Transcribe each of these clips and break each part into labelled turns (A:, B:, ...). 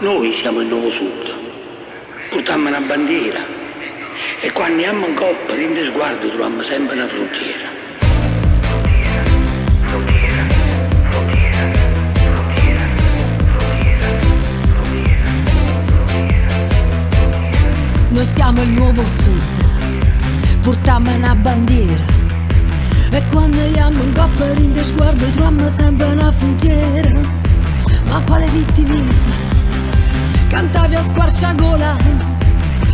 A: Noi siamo il nuovo sud, portiamo una bandiera e quando andiamo in coppa, in sguardo, troviamo sempre una frontiera.
B: Noi siamo il nuovo sud, portiamo una bandiera e quando andiamo in coppa, in sguardo, troviamo sempre una frontiera. Ma quale vittimismo? Cantavi a squarciagola,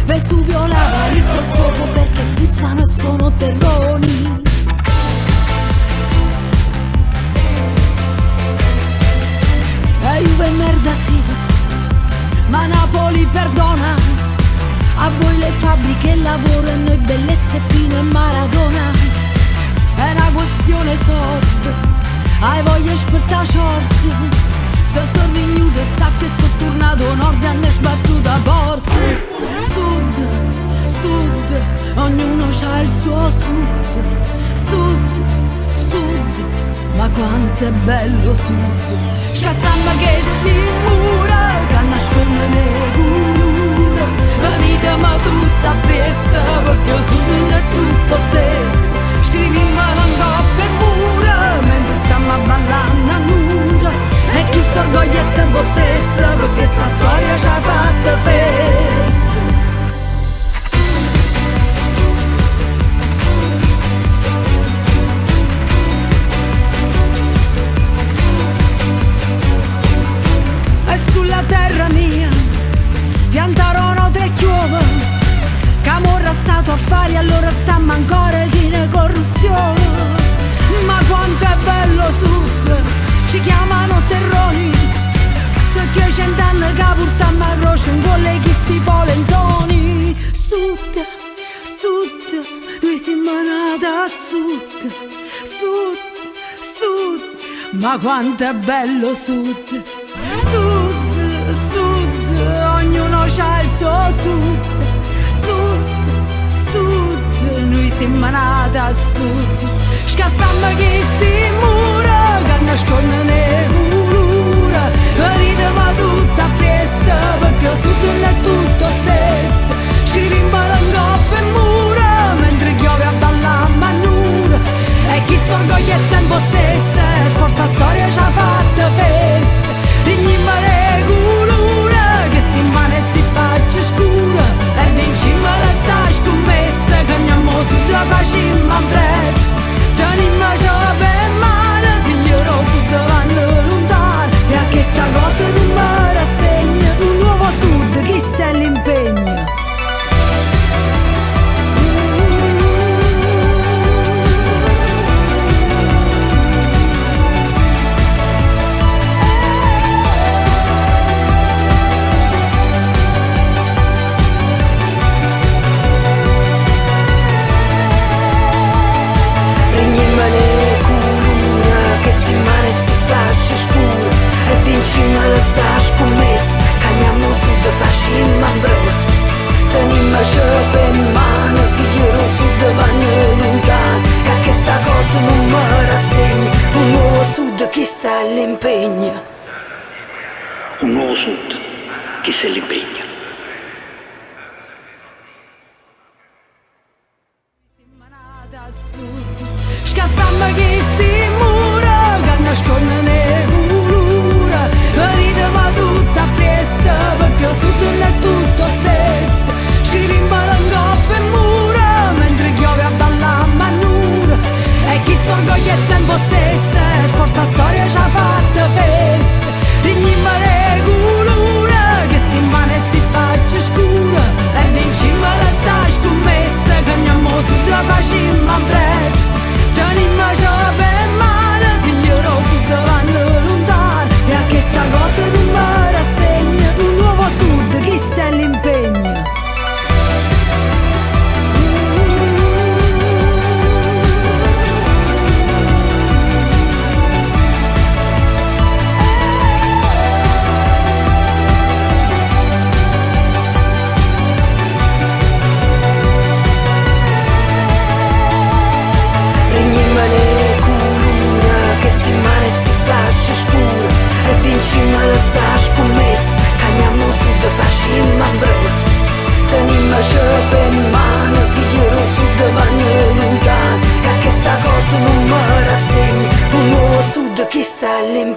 B: Vesuvio lava ricco il fuoco perché puzzano e sono terroni. E Juve merda sì, ma Napoli perdona. A voi le fabbriche, il lavoro e noi bellezze Pino e Maradona. È una questione sorda, hai voglia sperta short. Se sono vignuto e sa che sono tornato nord e hanno sbattuto a porta. Sud, sud, ognuno c'ha il suo sud. Sud, sud, ma quanto è bello sud. Scassamma che sti mura, che nascondono le culure. Venite ma tutta pressa, perché il sud non è tutto stesso. Scrivimmo un po' per mura, mentre stiamo ballando a nura. E chi s'orgoglia è sempre stessa, perché sta storia ci ha fatta fes. E sulla terra mia piantarono tre chiove, Camorra stato a fare, allora stiamo ancora in corruzione. Ma quanto è bello sud, ci chiamano terroni. So che cent'anni che portiamo a croce un golle chi sti polentoni. Sud, sud, noi siamo nati a sud. Sud, sud, ma quanto è bello sud. Sud, sud, ognuno c'ha il suo sud. Sud, sud, noi siamo nati a sud. Scassammo che sti mura, che nascondono le culure. Venitemi tutta pressa, perché il sud non è tutto stesso. Scrivi in balangoppa e mura, mentre chiove a ballare a nura. E chi s'orgoglia è sempre stessa, e forza storia ci ha fatta fessa. Rignimmo le culure, che sti in mano e sti faccia scura. E vincimmo la sta scommessa, che andiamo sud la facimmo presso. Tenimmo ciò per mano, figliolo sud vanno lontano. E a che sta cosa non mi rassegna, un nuovo sud, chi sta l'impegno. Vincimmo la sta scommessa, cagniamo sud, facimmo ambres. Tenimmoci per mano, figliolo sud vanno lontano. E a che sta cosa non mi rassegna, un nuovo sud, chi sta all'impegno.
A: Un nuovo sud, chi se l'impegna.
B: Scassammo che sti mura, che nascondono le culure. Venitemi tutta pressa, perché il sud non è tutto stesso. Scrivi in balangoppa e mura, mentre chiove a ballare a nura. E chi s'orgoglia è sempre stessa, e forza storia ci ha fatta fessa. Rignimmo le culure, che sti in mano e sti faccia scura. E vincimmo la sta scommessa, che andiamo sud la facimmo presso. Tenimmo ciò per mano, figliolo sud vanno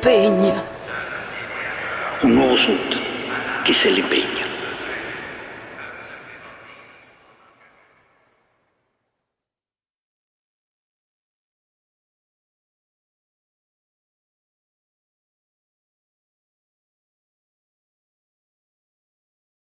B: impegna.
A: Un nuovo sud, chi se l'impegna.